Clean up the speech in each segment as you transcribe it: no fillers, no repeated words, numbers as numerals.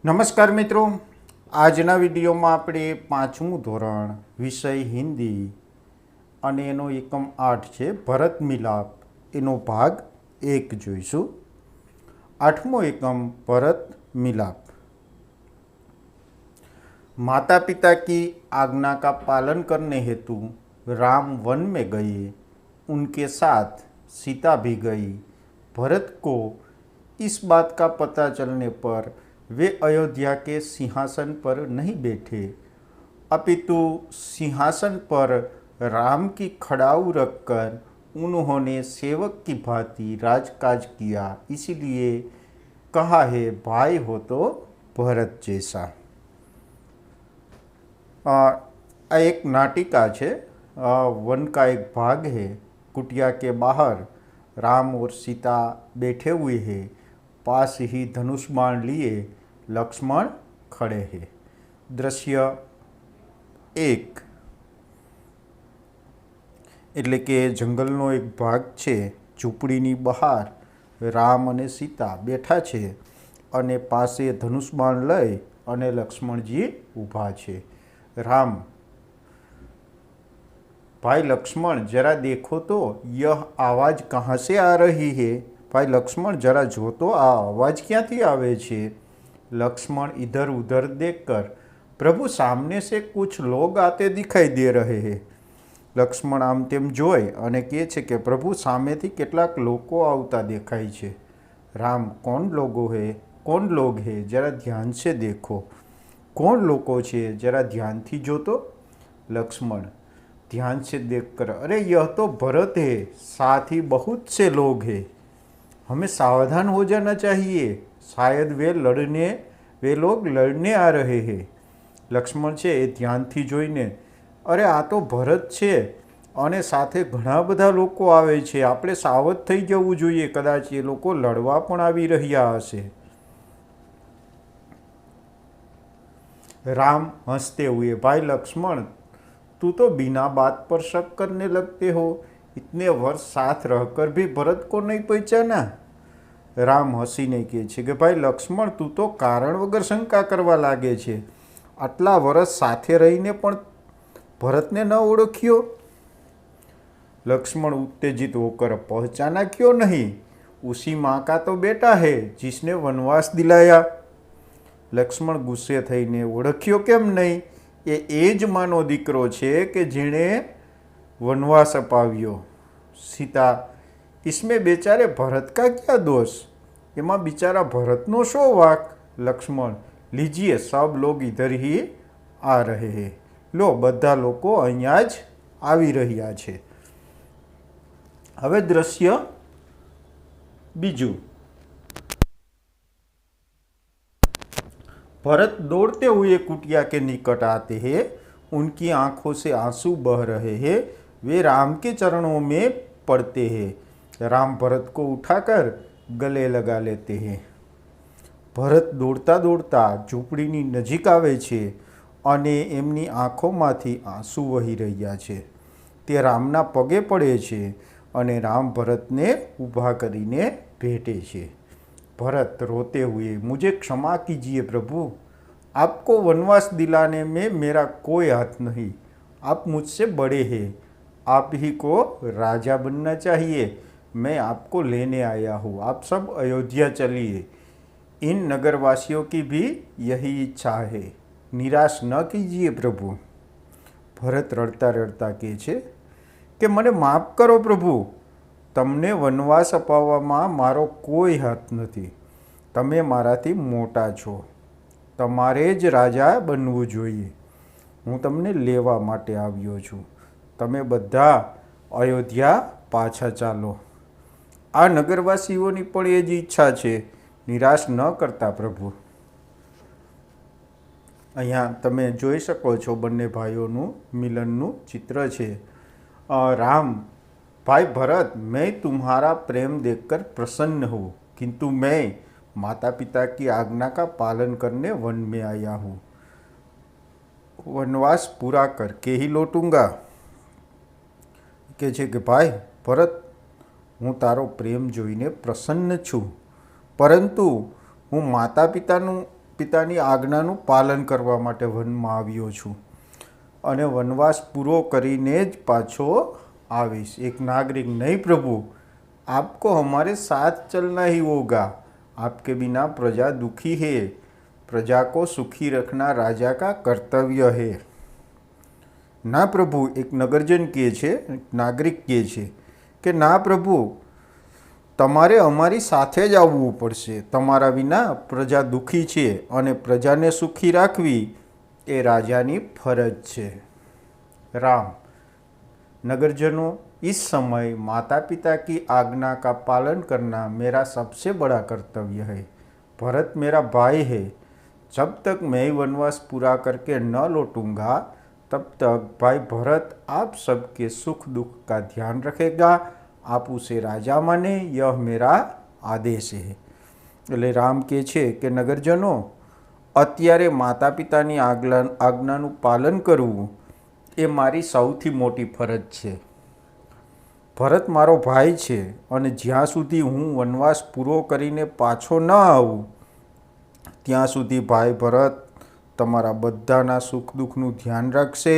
નમસ્કાર મિત્રો, આજના વિડીયોમાં આપણે પાંચમું ધોરણ વિષય હિન્દી અને એનો એકમ 8 છે ભરત મિલાપ, એનો ભાગ 1 જોઈશું। આઠમો એકમ ભરત મિલાપ। माता पिता की आज्ञा का पालन करने हेतु राम वन में गए। उनके साथ सीता भी गई। भरत को इस बात का पता चलने पर वे अयोध्या के सिंहासन पर नहीं बैठे, अपितु सिंहासन पर राम की खड़ाऊ रखकर उन्होंने सेवक की भांति राजकाज किया। इसीलिए कहा है, भाई हो तो भरत जैसा। एक नाटिका है, वन का एक भाग है। कुटिया के बाहर राम और सीता बैठे हुए हैं। पास ही धनुष बाण लिए लक्ष्मण खड़े हैं। दृश्य 1 એટલે કે જંગલનો એક ભાગ છે। ઝૂંપડીની બહાર રામ અને સીતા બેઠા છે અને પાસે ધનુષ બાણ લઈ અને લક્ષ્મણજી ઊભા છે। राम, भाई लक्ष्मण जरा देखो तो यह आवाज़ कहाँ से आ रही है। भाई लक्ष्मण जरा जो तो आ आवाज़ क्या थी आवे छे। लक्ष्मण इधर उधर देखकर, प्रभु सामने से कुछ लोग आते दिखाई दे रहे हैं। लक्ष्मण आम तेम जोई अने कहे छे कि प्रभु सामेथी केटलाक लोको आवता देखाय छे। राम, कौन लोग है जरा ध्यान से देखो। कौन लोगों छे जरा ध्यान थी जो तो। लक्ष्मण ध्यान से देखकर, अरे यह तो भरत है, साथ ही बहुत से लोग हैं। हमें सावधान हो जाना चाहिए, शायद वे लोग लड़ने आ रहे हैं। लक्ष्मण छे ए ध्यान थी जोईने, अरे आ तो भरत छे अने साथे घणा बधा लोको आवे छे, आपणे सावध थई जवुं जोईए, कदाच ए लोको लड़वा पण आवी रह्या हशे। राम हंसते हुए, भाई लक्ष्मण तू तो बिना बात पर शक करने लगते हो। इतने वर्ष साथ रहकर भी भरत को नहीं पहचाना। राम हसीने कहे छे कि भाई लक्ष्मण तू तो कारण वगर शंका करवा लागे छे। आटला वर्ष साथे रहीने पण भरतने न ओळख्यो। लक्ष्मण उत्तेजित होकर, पहचाना क्यों नहीं, उसी माँ का तो बेटा है जिसने वनवास दिलाया। लक्ष्मण गुस्से थईने, ओळख्यो केम नहीं, ए ज मानो दीकरो छे के जेणे वनवास अपाव्यो। सीता, इसमें बेचारे भरत का क्या दोष, एमां बिचारा भरतनो शो वाक। लक्ष्मण, लीजिए सब लोग इधर ही आ रहे हैं। लो बधा लोको अहींया ज आवी रह्या छे। हवे दृश्य बीजू। भरत दौड़ते हुए कुटिया के निकट आते हैं। उनकी आंखों से आंसू बह रहे हैं। वे राम के चरणों में पड़ते हैं। राम भरत को उठाकर गले लगा लेते हैं। भरत दौड़ता दौड़ता झूंपड़ीनी नजीक आवे छे अने एमनी आंखोमांथी आंसू वही रह्या छे। ते रामना पगे पड़े छे अने राम भरतने ऊभा करीने भेटे छे। भरत रोते हुए, मुझे क्षमा कीजिए प्रभु, आपको वनवास दिलाने में मेरा कोई हाथ नहीं। आप मुझसे बड़े हैं, आप ही को राजा बनना चाहिए। मैं आपको लेने आया हूँ, आप सब अयोध्या चलिए। इन नगरवासियों की भी यही इच्छा है, निराश न कीजिए प्रभु। भरत रड़ता रड़ता कहे छे कि मने माफ करो प्रभु, तमने वनवास अपाववामां मारो कोई हाथ नथी। तमे माराथी मोटा छो, तमारे ज राजा बनवुं जोईए। हूँ तमने लेवा माटे आव्यो छुं। तमे बधा अयोध्या पाछा चालो। आ नगरवासीओनी पण ए ज इच्छा छे, निराश न करता प्रभु। अहींया तमे जोई शको छो बंने भाईओनुं मिलननुं चित्र छे। राम, भाई भरत, मैं तुम्हारा प्रेम देखकर प्रसन्न हूँ, किंतु मैं माता पिता की आज्ञा का पालन करने वन में आया हूँ। वनवास पूरा करके ही लौटूंगा। कहे छे कि भाई भरत, हूँ तारो प्रेम जोईने प्रसन्न छूँ, परंतु हूँ माता पितानुं પિતાની આજ્ઞાનું પાલન કરવા માટે વનમાં આવ્યો છું અને વનવાસ પૂરો કરીને જ પાછો आविश। एक नागरिक, नहीं प्रभु, आपको हमारे साथ चलना ही होगा, आपके बिना प्रजा दुखी है, प्रजा को सुखी रखना राजा का कर्तव्य है। ना प्रभु, एक नगरजन કહે છે, નાગરિક કહે છે કે ના પ્રભુ, તમારે અમારી સાથે જ આવવું પડશે, તમારા વિના પ્રજા દુઃખી છે અને પ્રજાને સુખી રાખવી એ રાજાની ફરજ છે। राम, नगरजनों, इस समय माता पिता की आज्ञा का पालन करना मेरा सबसे बड़ा कर्तव्य है। भरत मेरा भाई है, जब तक मैं वनवास पूरा करके न लौटूंगा तब तक भाई भरत आप सबके सुख दुख का ध्यान रखेगा, आप उसे राजा माने, यह मेरा आदेश है। એટલે રામ કહે છે કે નગરજનો, અત્યારે માતા પિતાની આજ્ઞાનું પાલન કરવું એ મારી સૌથી મોટી ફરજ છે। ભરત મારો ભાઈ છે અને જ્યાં સુધી હું વનવાસ પૂરો કરીને પાછો ન આવું ત્યાં સુધી ભાઈ ભરત તમારા બધાના સુખ દુઃખનું ધ્યાન રાખશે,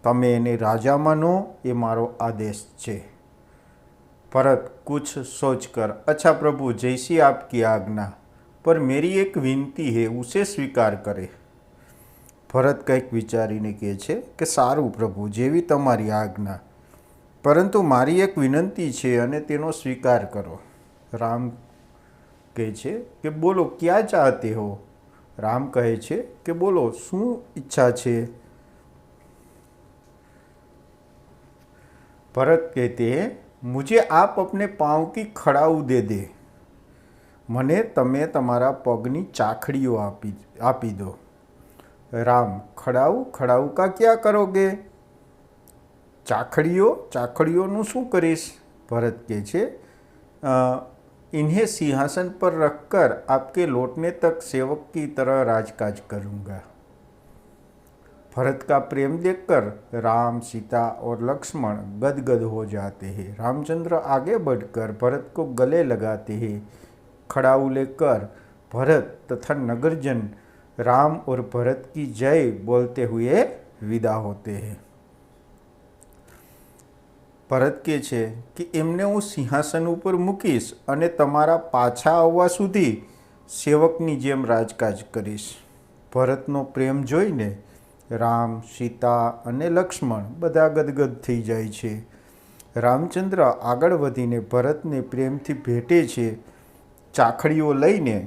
તમે એને રાજા માનો, એ મારો આદેશ છે। भरत कुछ सोचकर, अच्छा प्रभु, जैसी आपकी आज्ञा, पर मेरी एक विनती है, उसे स्वीकार करे। ભરત કંઈક વિચારીને કહે છે કે સારું પ્રભુ, જેવી તમારી આજ્ઞા, પરંતુ મારી એક વિનંતી છે અને તેનો સ્વીકાર કરો। રામ કહે છે કે બોલો, ક્યાં ચાહતે હો? રામ કહે છે કે બોલો, શું ઈચ્છા છે? भरत कहते हैं, मुझे आप अपने पाँव की खड़ाऊ दे दे, મને તમે તમારા પગની ચાખડીઓ આપી દો। राम, खड़ाऊ, खड़ाऊ का क्या करोगे? चाखड़ियों શું કરીશ? भरत કહે છે, इन्हें सिंहासन पर रखकर आपके लौटने तक सेवक की तरह राजकाज करूँगा। भरत का प्रेम देखकर राम, सीता और लक्ष्मण गदगद हो जाते हैं। रामचंद्र आगे बढ़कर भरत को गले लगाते हैं। खड़ाऊ लेकर भरत तथा नगरजन राम और भरत की जय बोलते हुए विदा होते हैं। ભરત કહે છે કે એમને હું સિંહાસન ઉપર મૂકીશ અને તમારા પાછા આવવા સુધી સેવકની જેમ રાજકાજ કરીશ। ભરતનો પ્રેમ જોઈને રામ, સીતા અને લક્ષ્મણ બધા ગદગદ થઈ જાય છે। રામચંદ્ર આગળ વધીને ભરતને પ્રેમથી ભેટે છે। ચાખડીઓ લઈને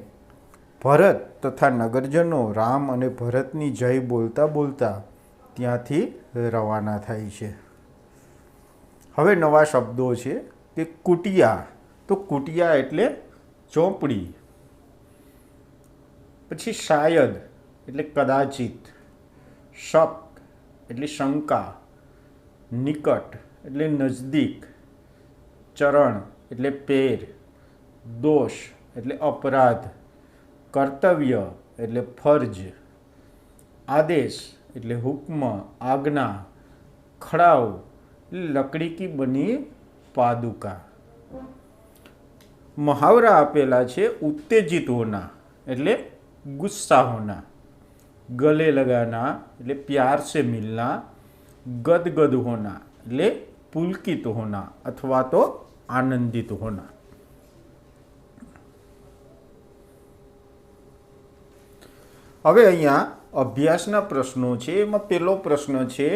ભરત તથા નગરજનો રામ અને ભરતની જય બોલતા બોલતા ત્યાંથી રવાના થાય છે। હવે નવા શબ્દો છે કે કુટિયા, તો કુટિયા એટલે ચોપડી, પછી શાયદ એટલે કદાચિત, શક એટલે શંકા, નિકટ એટલે નજદીક, ચરણ એટલે પેર, દોષ એટલે અપરાધ, કર્તવ્ય એટલે ફરજ, આદેશ એટલે હુક્મ, આજ્ઞા, ખડાવ लकड़ी की बनी पादुका। मुहावरा आपेला छे, उत्तेजित होना એટલે गुस्सा होना, गले लगाना એટલે प्यार से मिलना, गदगद होना એટલે पुलकित होना अथवा तो आनंदित होना। હવે અહીંયા અભ્યાસના પ્રશ્નો છે। એમાં પહેલો પ્રશ્ન છે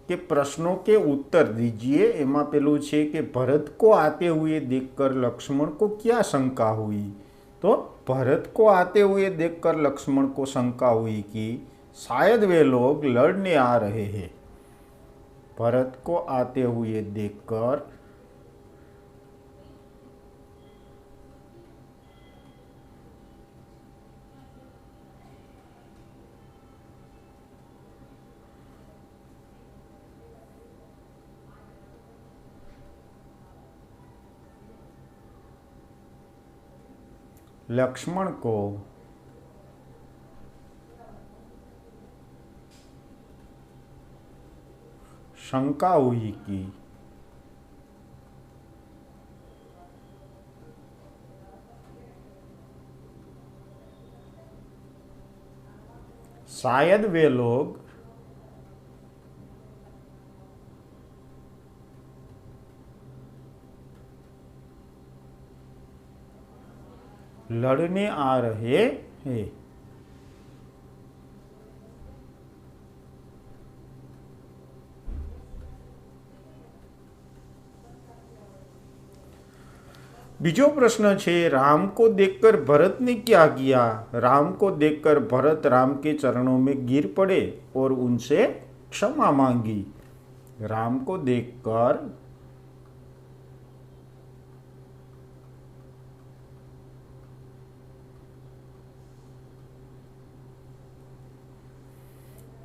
कि प्रश्नों के उत्तर दीजिए। एमा पेलू है कि भरत को आते हुए देखकर लक्ष्मण को क्या शंका हुई? तो भरत को आते हुए देखकर लक्ष्मण को शंका हुई कि शायद वे लोग लड़ने आ रहे हैं। भरत को आते हुए देखकर लक्ष्मण को शंका हुई कि शायद वे लोग लड़ने आ रहे हैं। बीजो प्रश्न छे, राम को देखकर भरत ने क्या किया? राम को देखकर भरत राम के चरणों में गिर पड़े और उनसे क्षमा मांगी। राम को देखकर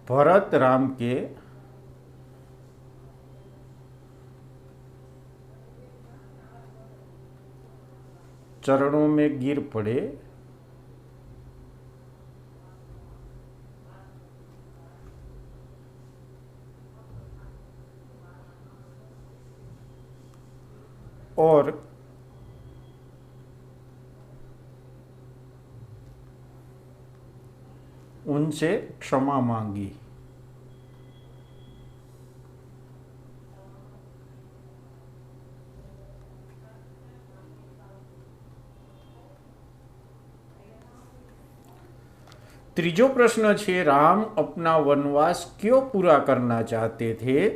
भरत राम के चरणों में गिर पड़े और उनसे क्षमा मांगी। त्रीजो प्रश्न छे, राम अपना वनवास क्यों पूरा करना चाहते थे?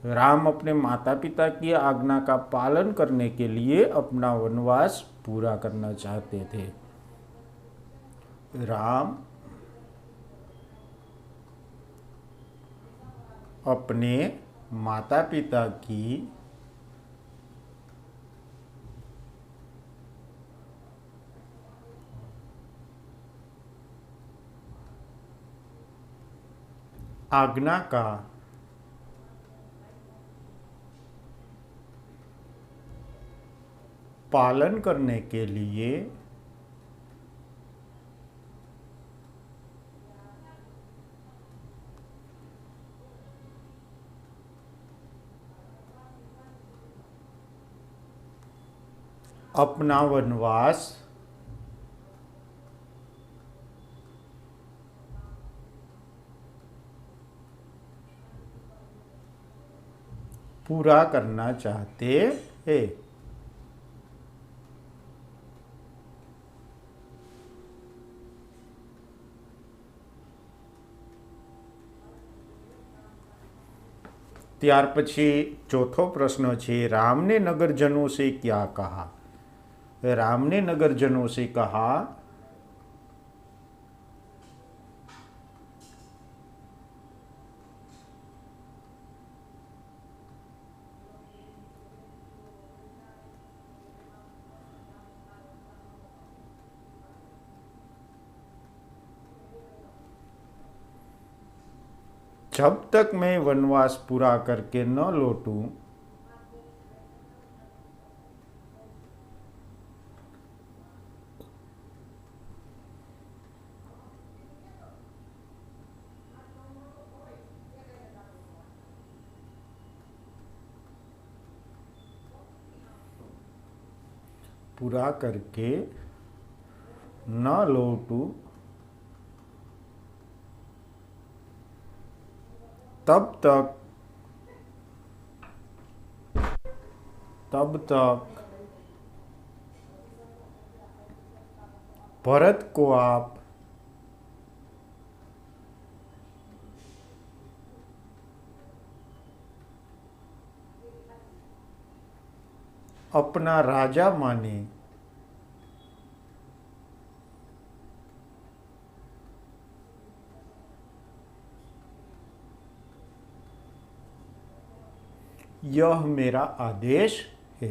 राम अपने माता पिता की आज्ञा का पालन करने के लिए अपना वनवास पूरा करना चाहते थे। राम अपने माता पिता की आज्ञा का पालन करने के लिए अपना वनवास पूरा करना चाहते हैं। त्यार पछी चौथो प्रश्न छे, राम ने नगरजनों से क्या कहा? राम ने नगरजनों से कहा, जब तक मैं वनवास पूरा करके न लौटूं पूरा करके न लौटूं तब तक भरत को आप अपना राजा माने। यह मेरा आदेश है।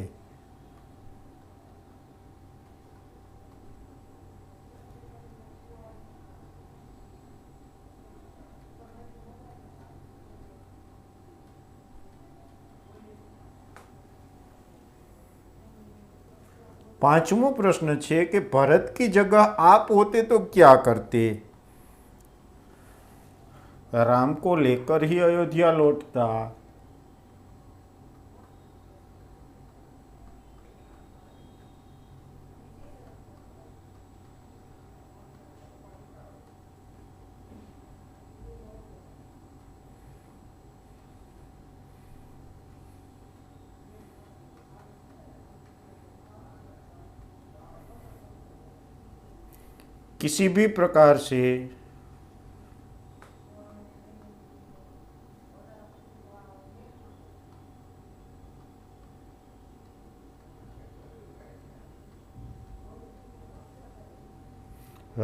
पांचवो प्रश्न है कि भरत की जगह आप होते तो क्या करते? राम को लेकर ही अयोध्या लौटता। किसी भी प्रकार से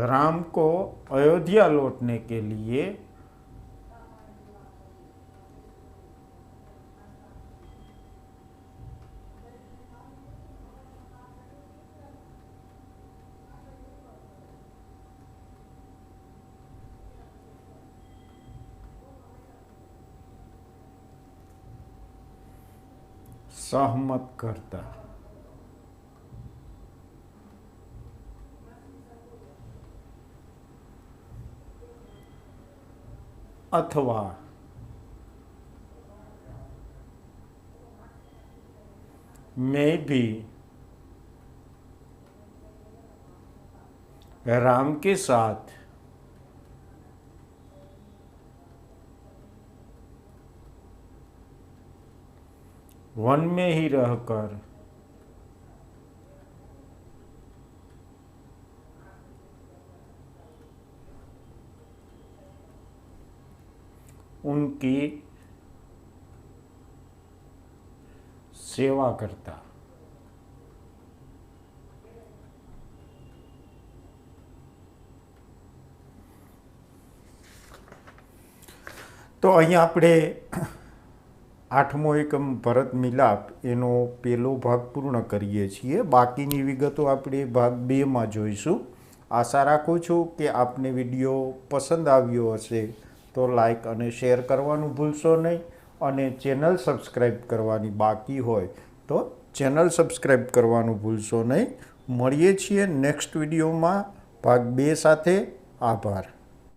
राम को अयोध्या लौटने के लिए सहमत करता, अथवा मैं भी राम के साथ वन में ही रहकर उनकी सेवा करता। तो અહીંયા આપણે 8મો એકમ ભરત મિલાપ એનો પહેલો ભાગ પૂર્ણ કરીએ છીએ। બાકીની વિગતો આપણે ભાગ 2માં જોઈશું। આશા રાખું છું કે આપને વિડીયો પસંદ આવ્યો હશે તો લાઈક અને શેર કરવાનું ભૂલશો નહીં, અને ચેનલ સબસ્ક્રાઈબ કરવાની બાકી હોય તો ચેનલ સબસ્ક્રાઈબ કરવાનું ભૂલશો નહીં। મળીએ છીએ નેક્સ્ટ વિડીયોમાં ભાગ 2 સાથે। આભાર।